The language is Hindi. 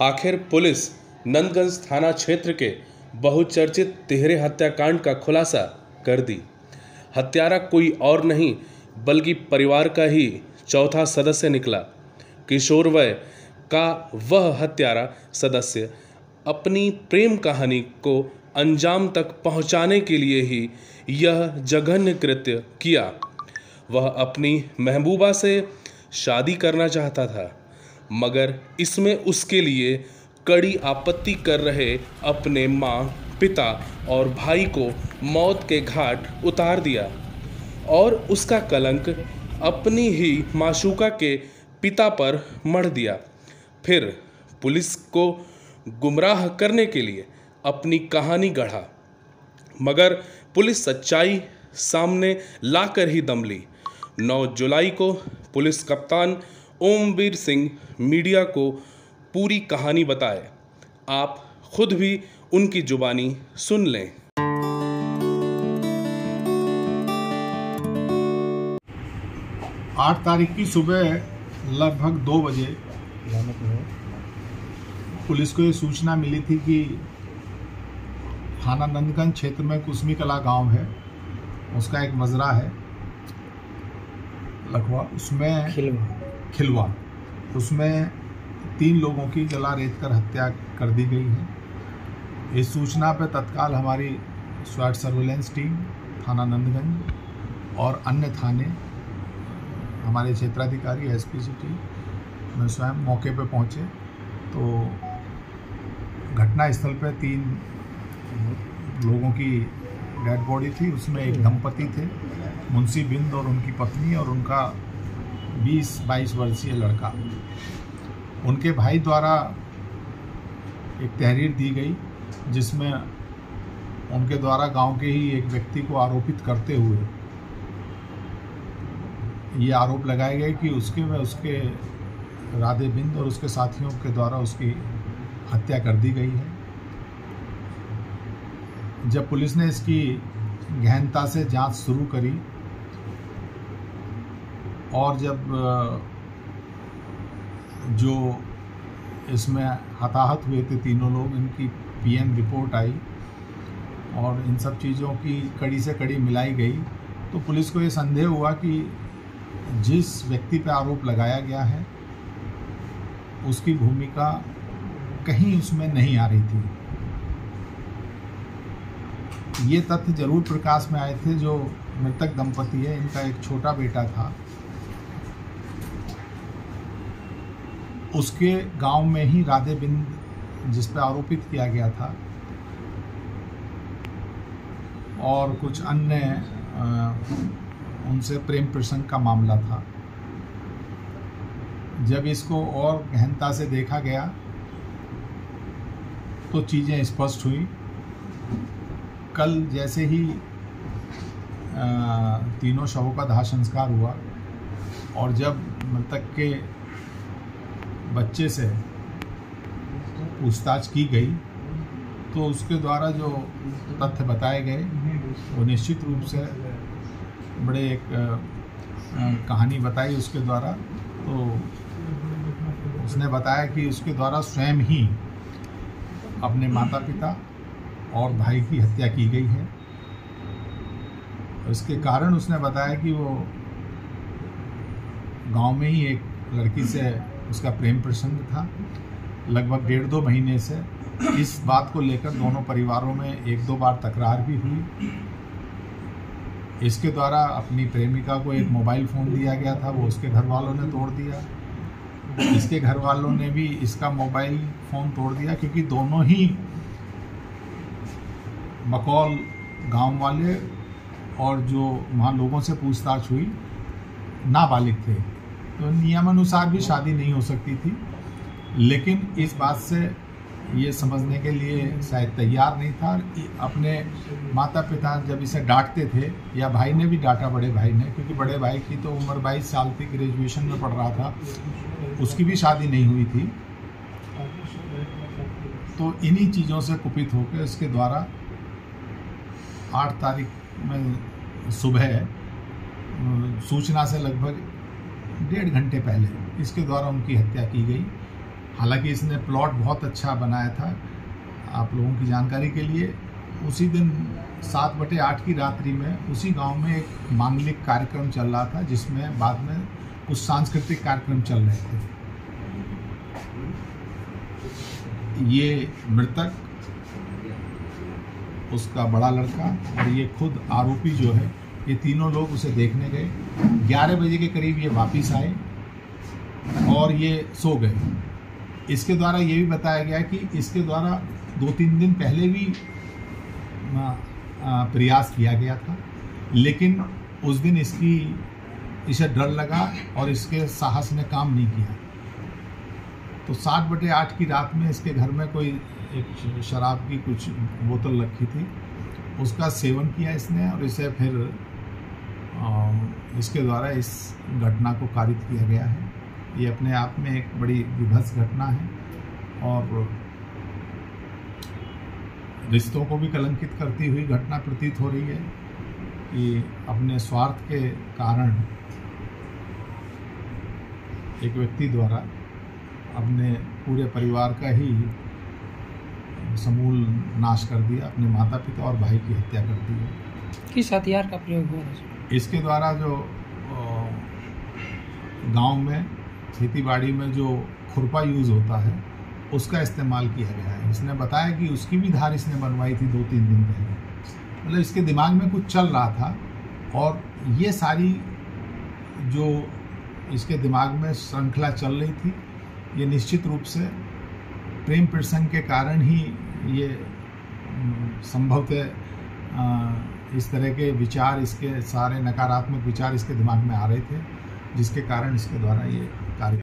आखिर पुलिस नंदगंज थाना क्षेत्र के बहुचर्चित तिहरे हत्याकांड का खुलासा कर दी। हत्यारा कोई और नहीं बल्कि परिवार का ही चौथा सदस्य निकला। किशोर वय का वह हत्यारा सदस्य अपनी प्रेम कहानी को अंजाम तक पहुंचाने के लिए ही यह जघन्य कृत्य किया। वह अपनी महबूबा से शादी करना चाहता था, मगर इसमें उसके लिए कड़ी आपत्ति कर रहे अपने माँ, पिता और भाई को मौत के घाट उतार दिया और उसका कलंक अपनी ही माशूका के पिता पर मढ़ दिया। फिर पुलिस को गुमराह करने के लिए अपनी कहानी गढ़ा, मगर पुलिस सच्चाई सामने लाकर ही दम ली। 9 जुलाई को पुलिस कप्तान ओमवीर सिंह मीडिया को पूरी कहानी बताए। आप खुद भी उनकी जुबानी सुन लें। 8 तारीख की सुबह लगभग 2 बजे पुलिस को ये सूचना मिली थी कि थाना नंदगंज क्षेत्र में कुसमी कला गांव है, उसका एक मजरा है लखवा, उसमें खिलवा, उसमें 3 लोगों की जला रेत कर हत्या कर दी गई है। इस सूचना पर तत्काल हमारी स्वाट सर्विलेंस टीम थाना नंदगंज और अन्य थाने हमारे क्षेत्राधिकारी एसपी सिटी में स्वयं मौके पर पहुंचे तो घटना स्थल पर 3 लोगों की डेड बॉडी थी। उसमें एक दंपति थे, मुंशी बिंद और उनकी पत्नी और उनका 20-22 वर्षीय लड़का। उनके भाई द्वारा एक तहरीर दी गई जिसमें उनके द्वारा गांव के ही एक व्यक्ति को आरोपित करते हुए ये आरोप लगाए गए कि उसके राधे बिंद और उसके साथियों के द्वारा उसकी हत्या कर दी गई है। जब पुलिस ने इसकी गहनता से जांच शुरू करी और जब जो इसमें हताहत हुए थे 3 लोग, इनकी पीएम रिपोर्ट आई और इन सब चीज़ों की कड़ी से कड़ी मिलाई गई तो पुलिस को ये संदेह हुआ कि जिस व्यक्ति पर आरोप लगाया गया है उसकी भूमिका कहीं उसमें नहीं आ रही थी। ये तथ्य जरूर प्रकाश में आए थे। जो मृतक दंपति है, इनका एक छोटा बेटा था, उसके गांव में ही राधे बिंद जिस पर आरोपित किया गया था और कुछ अन्य उनसे प्रेम प्रसंग का मामला था। जब इसको और गहनता से देखा गया तो चीज़ें स्पष्ट हुई। कल जैसे ही 3 शवों का दाह संस्कार हुआ और जब मृतक के बच्चे से पूछताछ की गई तो उसके द्वारा जो तथ्य बताए गए वो निश्चित रूप से बड़े एक कहानी बताई उसके द्वारा। तो उसने बताया कि उसके द्वारा स्वयं ही अपने माता पिता और भाई की हत्या की गई है। इसके कारण उसने बताया कि वो गांव में ही एक लड़की से उसका प्रेम प्रसंग था। लगभग 1.5-2 महीने से इस बात को लेकर दोनों परिवारों में 1-2 बार तकरार भी हुई। इसके द्वारा अपनी प्रेमिका को एक मोबाइल फ़ोन दिया गया था, वो उसके घर वालों ने तोड़ दिया। इसके घर वालों ने भी इसका मोबाइल फ़ोन तोड़ दिया क्योंकि दोनों ही बकौल गांव वाले और जो वहाँ लोगों से पूछताछ हुई नाबालिग थे, तो नियमानुसार भी शादी नहीं हो सकती थी। लेकिन इस बात से ये समझने के लिए शायद तैयार नहीं था। अपने माता पिता जब इसे डांटते थे या भाई ने भी डांटा, बड़े भाई ने, क्योंकि बड़े भाई की तो उम्र 22 साल थी, ग्रेजुएशन में पढ़ रहा था, उसकी भी शादी नहीं हुई थी। तो इन्हीं चीज़ों से कुपित होकर इसके द्वारा 8 तारीख में सुबह सूचना से लगभग 1.5 घंटे पहले इसके द्वारा उनकी हत्या की गई हालांकि इसने प्लॉट बहुत अच्छा बनाया था। आप लोगों की जानकारी के लिए, उसी दिन 7/8 की रात्रि में उसी गांव में एक मांगलिक कार्यक्रम चल रहा था, जिसमें बाद में कुछ सांस्कृतिक कार्यक्रम चल रहे थे। ये मृतक, उसका बड़ा लड़का और ये खुद आरोपी जो है, ये तीनों लोग उसे देखने गए। 11 बजे के करीब ये वापस आए और ये सो गए। इसके द्वारा ये भी बताया गया कि इसके द्वारा 2-3 दिन पहले भी प्रयास किया गया था, लेकिन उस दिन इसे डर लगा और इसके साहस ने काम नहीं किया। तो 7/8 की रात में इसके घर में कोई एक शराब की कुछ बोतल रखी थी, उसका सेवन किया इसने और इसे फिर इसके द्वारा इस घटना को कारित किया गया है। ये अपने आप में एक बड़ी विभत्स घटना है और रिश्तों को भी कलंकित करती हुई घटना प्रतीत हो रही है कि अपने स्वार्थ के कारण एक व्यक्ति द्वारा अपने पूरे परिवार का ही समूल नाश कर दिया, अपने माता पिता और भाई की हत्या कर दी है। किस हथियार का प्रयोग हुआ? इसके द्वारा जो गांव में खेतीबाड़ी में जो खुरपा यूज़ होता है, उसका इस्तेमाल किया गया है। इसने बताया कि उसकी भी धार इसने बनवाई थी 2-3 दिन पहले। मतलब इसके दिमाग में कुछ चल रहा था और ये सारी जो इसके दिमाग में श्रृंखला चल रही थी, ये निश्चित रूप से प्रेम प्रसंग के कारण ही ये संभवतः इस तरह के विचार, इसके सारे नकारात्मक विचार इसके दिमाग में आ रहे थे, जिसके कारण इसके द्वारा ये कार्य